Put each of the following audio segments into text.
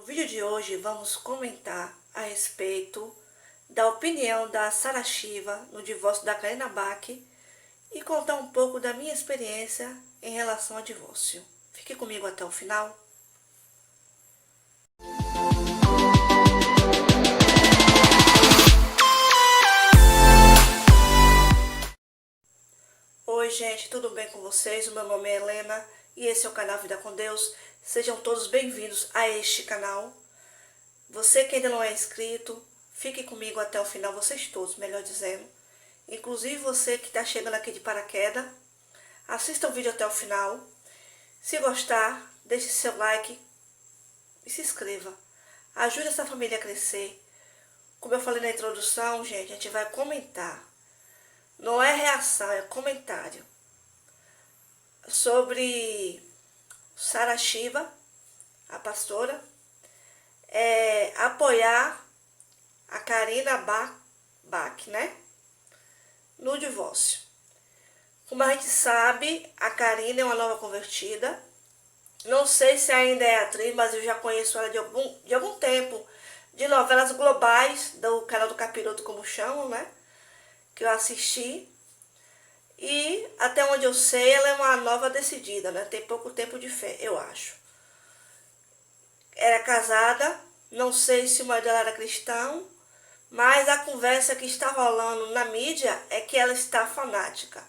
vídeo de hoje vamos comentar a respeito da opinião da Sarah Shiva no divórcio da Karina Bach e contar um pouco da minha experiência em relação ao divórcio. Fique comigo até o final. Oi gente, tudo bem com vocês? O meu nome é Helena e esse é o canal Vida com Deus. Sejam todos bem-vindos a este canal. Você que ainda não é inscrito, fique comigo até o final, vocês todos, melhor dizendo. Inclusive você que está chegando aqui de paraquedas, assista o vídeo até o final. Se gostar, deixe seu like e se inscreva. Ajude essa família a crescer. Como eu falei na introdução, gente, a gente vai comentar. Não é reação, é comentário. Sobre Sarah Shiva, a pastora, apoiar a Karina Bach, né? No divórcio. Como a gente sabe, a Karina é uma nova convertida. Não sei se ainda é atriz, mas eu já conheço ela de algum tempo. De novelas globais, do canal do Capiroto, como chamam, né? Que eu assisti. E até onde eu sei, ela é uma nova decidida, né? Tem pouco tempo de fé, eu acho. Era casada, não sei se o marido dela era cristão, mas a conversa que está rolando na mídia é que ela está fanática.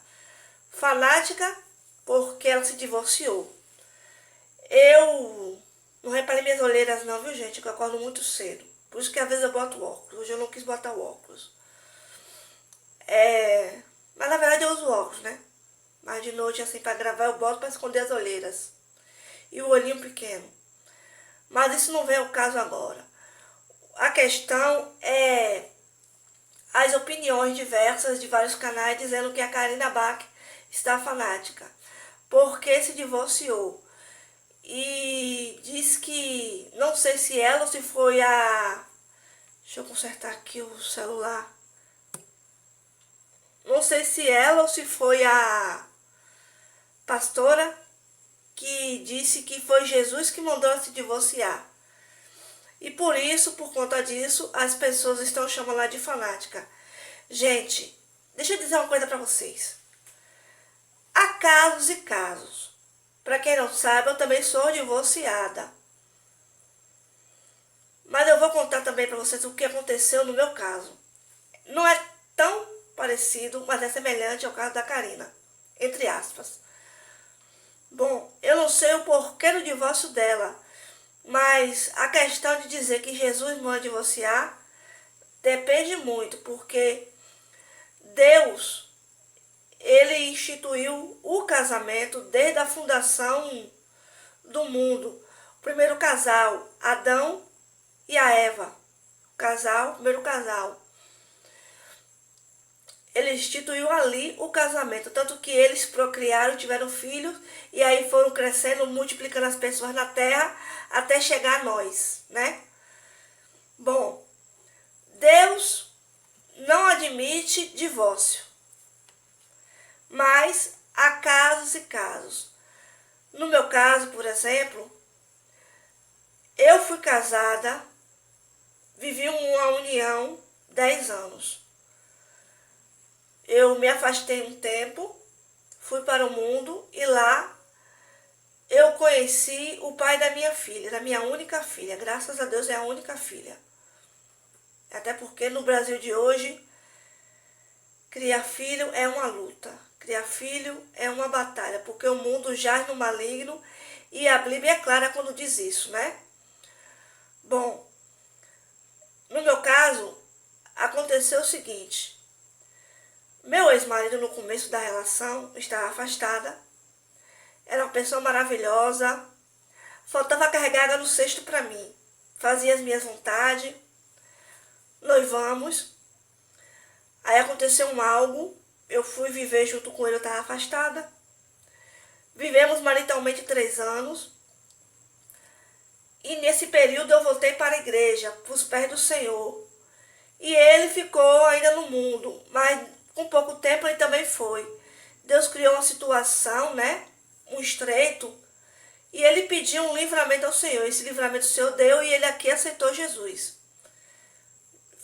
Fanática porque ela se divorciou. Eu não reparei minhas olheiras não, viu gente, que eu acordo muito cedo. Por isso que às vezes eu boto óculos. Hoje eu não quis botar o óculos. Mas na verdade eu uso óculos, né? Mas de noite, assim, para gravar eu boto para esconder as olheiras. E o olhinho pequeno. Mas isso não vem ao caso agora. A questão é as opiniões diversas de vários canais dizendo que a Karina Bach está fanática. Porque se divorciou. E diz que, não sei se ela ou se foi a... Deixa eu consertar aqui o celular. Não sei se ela ou se foi a pastora que disse que foi Jesus que mandou ela se divorciar. E por isso, por conta disso, as pessoas estão chamando ela de fanática. Gente, deixa eu dizer uma coisa para vocês. Há casos e casos. Para quem não sabe, eu também sou divorciada. Mas eu vou contar também para vocês o que aconteceu no meu caso. Não é tão parecido, mas é semelhante ao caso da Karina. Entre aspas. Bom, eu não sei o porquê do divórcio dela, mas a questão de dizer que Jesus manda divorciar depende muito, porque Deus, ele instituiu o casamento desde a fundação do mundo. O primeiro casal, Adão e a Eva. O primeiro casal. Ele instituiu ali o casamento, tanto que eles procriaram, tiveram filhos, e aí foram crescendo, multiplicando as pessoas na terra, até chegar a nós, né? Bom, Deus não admite divórcio, mas há casos e casos. No meu caso, por exemplo, eu fui casada, vivi uma união 10 anos. Eu me afastei um tempo, fui para o mundo e lá eu conheci o pai da minha filha, da minha única filha. Graças a Deus é a única filha. Até porque no Brasil de hoje, criar filho é uma luta. Criar filho é uma batalha, porque o mundo jaz no maligno e a Bíblia é clara quando diz isso, né? Bom, no meu caso, aconteceu o seguinte. Meu ex-marido, no começo da relação, estava afastada. Era uma pessoa maravilhosa. Faltava carregada no cesto para mim. Fazia as minhas vontades. Noivamos. Aí aconteceu algo. Eu fui viver junto com ele, eu estava afastada. Vivemos maritalmente 3 anos. E nesse período eu voltei para a igreja, para os pés do Senhor. E ele ficou ainda no mundo, mas com pouco tempo ele também foi. Deus criou uma situação, né? Um estreito, E ele pediu um livramento ao Senhor. Esse livramento o Senhor deu e ele aqui aceitou Jesus.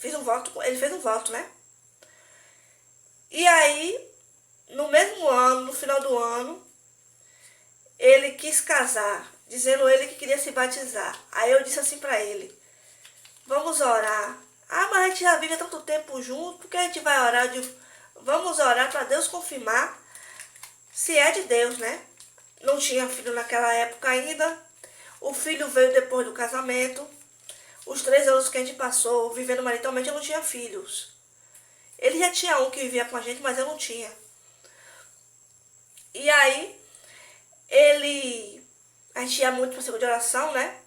Ele fez um voto, né? E aí, no mesmo ano, no final do ano, ele quis casar, dizendo ele que queria se batizar. Aí eu disse assim para ele: vamos orar. Ah, mas a gente já vive há tanto tempo junto, por que a gente vai orar? Vamos orar para Deus confirmar se é de Deus, né? Não tinha filho naquela época ainda. O filho veio depois do casamento. Os 3 anos que a gente passou vivendo maritalmente, eu não tinha filhos. Ele já tinha um que vivia com a gente, mas eu não tinha. E aí, a gente ia muito para o ciclo de oração, né?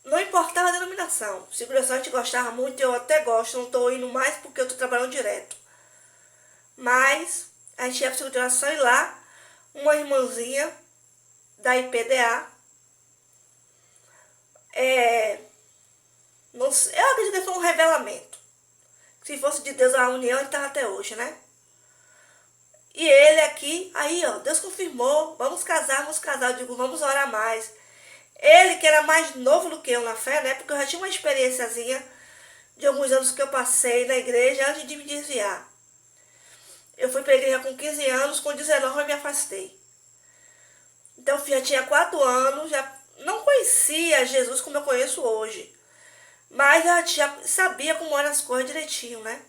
Não importava a denominação. Ciclo de oração a gente gostava muito, eu até gosto, não estou indo mais porque eu estou trabalhando direto. Mas a gente ia para o ciclo de oração e lá, uma irmãzinha da IPDA, não sei, eu acredito que foi um revelamento. Se fosse de Deus a união, ele estava até hoje, né? E ele aqui, aí ó, Deus confirmou, vamos casar. Eu digo, vamos orar mais. Ele que era mais novo do que eu na fé, né? Porque eu já tinha uma experiênciazinha de alguns anos que eu passei na igreja antes de me desviar. Eu fui para a igreja com 15 anos, com 19 eu me afastei. Então eu já tinha 4 anos, já não conhecia Jesus como eu conheço hoje. Mas eu já sabia como eram as coisas direitinho, né?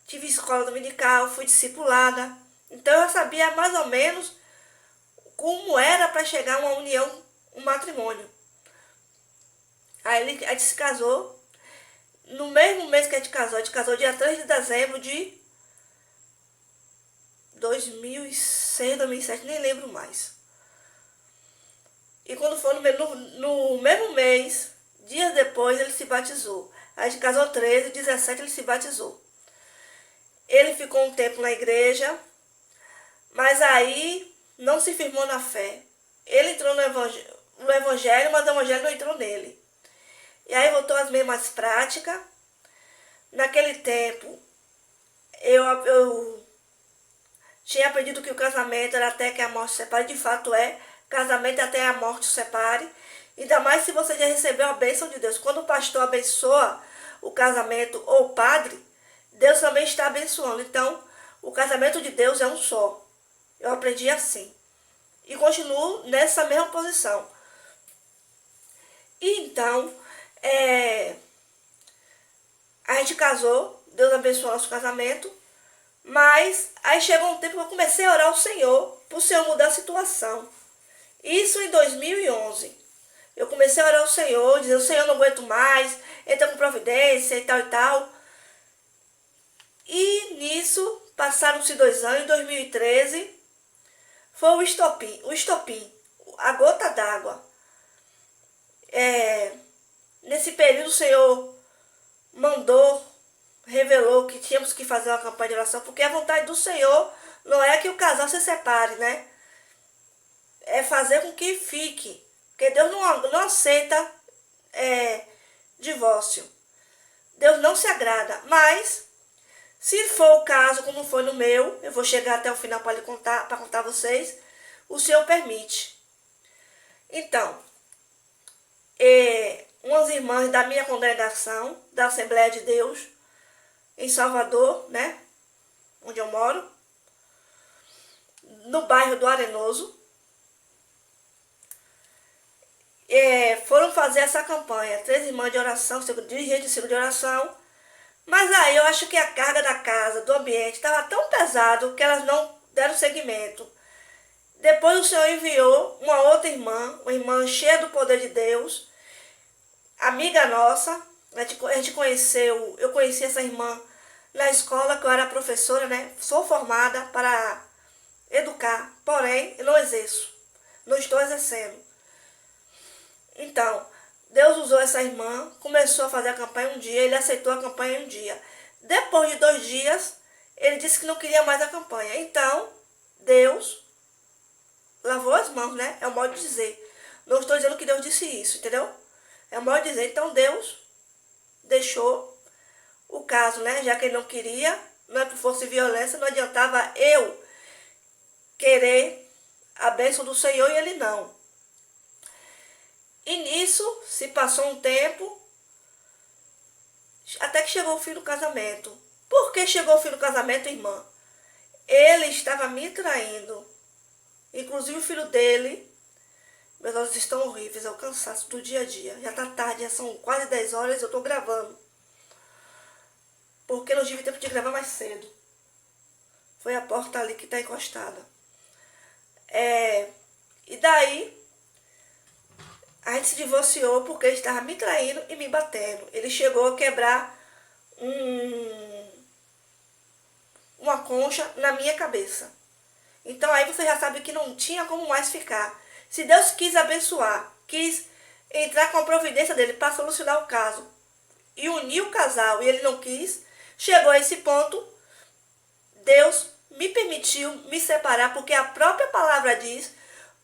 Tive escola dominical, fui discipulada. Então eu sabia mais ou menos como era para chegar a uma união, um matrimônio. Aí a gente se casou. No mesmo mês que a gente casou dia 3 de dezembro de 2006, 2007, nem lembro mais. E quando foi no mesmo mês, dias depois, ele se batizou. A gente casou 13, 17 ele se batizou. Ele ficou um tempo na igreja, mas aí não se firmou na fé. Ele entrou no evangelho, mas o evangelho não entrou nele. E aí voltou às mesmas práticas. Naquele tempo, eu tinha aprendido que o casamento era até que a morte separe. De fato é, casamento é até a morte separe. Ainda mais se você já recebeu a bênção de Deus. Quando o pastor abençoa o casamento ou o padre, Deus também está abençoando. Então, o casamento de Deus é um só. Eu aprendi assim. E continuo nessa mesma posição. E então, a gente casou, Deus abençoou nosso casamento, mas aí chegou um tempo que eu comecei a orar ao Senhor, para o Senhor mudar a situação. Isso em 2011. Eu comecei a orar ao Senhor, dizendo, Senhor, não aguento mais, entra com providência e tal e tal. E nisso, passaram-se 2 anos, em 2013, foi o estopim, a gota d'água. Nesse período o Senhor revelou que tínhamos que fazer uma campanha de oração, porque a vontade do Senhor não é que o casal se separe, né? É fazer com que fique. Porque Deus não aceita divórcio. Deus não se agrada. Mas, se for o caso, como foi no meu, eu vou chegar até o final para contar a vocês, o Senhor permite. Então, umas irmãs da minha congregação, da Assembleia de Deus, em Salvador, né? Onde eu moro, no bairro do Arenoso, foram fazer essa campanha. 3 irmãs de oração, dirigentes de ciclo de oração. Mas aí eu acho que a carga da casa, do ambiente, estava tão pesado que elas não deram seguimento. Depois o Senhor enviou uma outra irmã, uma irmã cheia do poder de Deus, amiga nossa. A gente conheceu, eu conheci essa irmã na escola, que eu era professora, né? Sou formada para educar, porém eu não exerço, não estou exercendo. Então, Deus usou essa irmã, começou a fazer a campanha um dia, ele aceitou a campanha um dia. Depois de 2 dias, ele disse que não queria mais a campanha. Então, Deus lavou as mãos, né? É o modo de dizer. Não estou dizendo que Deus disse isso, entendeu? É o modo de dizer. Então, Deus deixou o caso, né? Já que ele não queria, não é por força e violência, não adiantava eu querer a bênção do Senhor e ele não. E nisso se passou um tempo, até que chegou o fim do casamento. Por que chegou o fim do casamento, irmã? Ele estava me traindo. Inclusive o filho dele. Meus olhos estão horríveis, é o cansaço do dia a dia. Já tá tarde, já são quase 10 horas e eu tô gravando. Porque não tive tempo de gravar mais cedo. Foi a porta ali que tá encostada. E daí, a gente se divorciou porque ele estava me traindo e me batendo. Ele chegou a quebrar uma concha na minha cabeça. Então aí você já sabe que não tinha como mais ficar. Se Deus quis abençoar, quis entrar com a providência dele para solucionar o caso e unir o casal, e ele não quis, chegou a esse ponto, Deus me permitiu me separar, porque a própria palavra diz,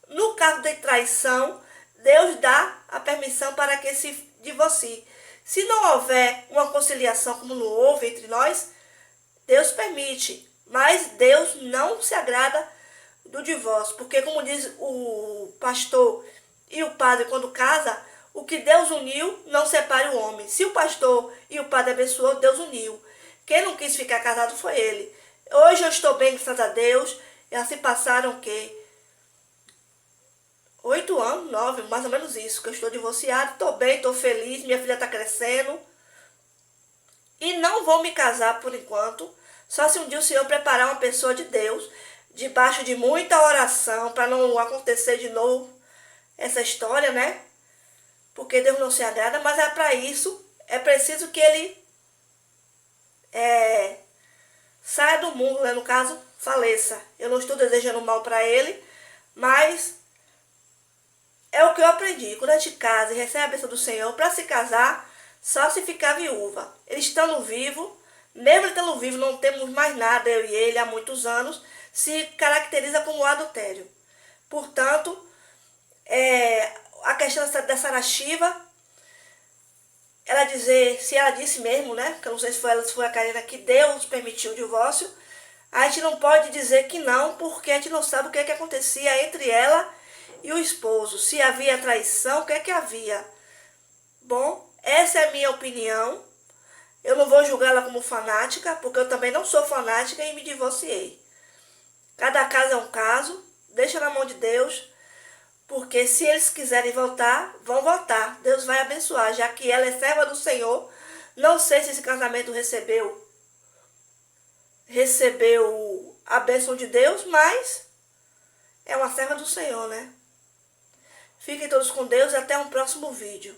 no caso de traição, Deus dá a permissão para que se divorcie. Se não houver uma conciliação como não houve entre nós, Deus permite, mas Deus não se agrada do divórcio, porque como diz o pastor e o padre quando casa, o que Deus uniu não separe o homem. Se o pastor e o padre abençoou, Deus uniu. Quem não quis ficar casado foi ele. Hoje eu estou bem, graças a Deus. Já se passaram o quê? 8 anos, 9, mais ou menos isso, que eu estou divorciada. Estou bem, estou feliz, minha filha está crescendo. E não vou me casar por enquanto. Só se um dia o Senhor preparar uma pessoa de Deus, debaixo de muita oração, para não acontecer de novo essa história, né? Porque Deus não se agrada, mas para isso é preciso que ele saia do mundo, né? No caso, faleça. Eu não estou desejando mal para ele, mas é o que eu aprendi. Quando a gente casa e recebe a bênção do Senhor, para se casar, só se ficar viúva. Ele estando vivo, mesmo ele estando vivo, não temos mais nada, eu e ele, há muitos anos, se caracteriza como adultério. Portanto, a questão da Sarah Shiva, ela dizer, se ela disse mesmo, né, que eu não sei se foi ela, se foi a Karina, que Deus permitiu o divórcio, a gente não pode dizer que não, porque a gente não sabe o que é que acontecia entre ela e o esposo. Se havia traição, o que é que havia? Bom, essa é a minha opinião. Eu não vou julgá-la como fanática, porque eu também não sou fanática e me divorciei. Cada caso é um caso, deixa na mão de Deus, porque se eles quiserem voltar, vão voltar. Deus vai abençoar, já que ela é serva do Senhor. Não sei se esse casamento recebeu a bênção de Deus, mas é uma serva do Senhor, né? Fiquem todos com Deus e até um próximo vídeo.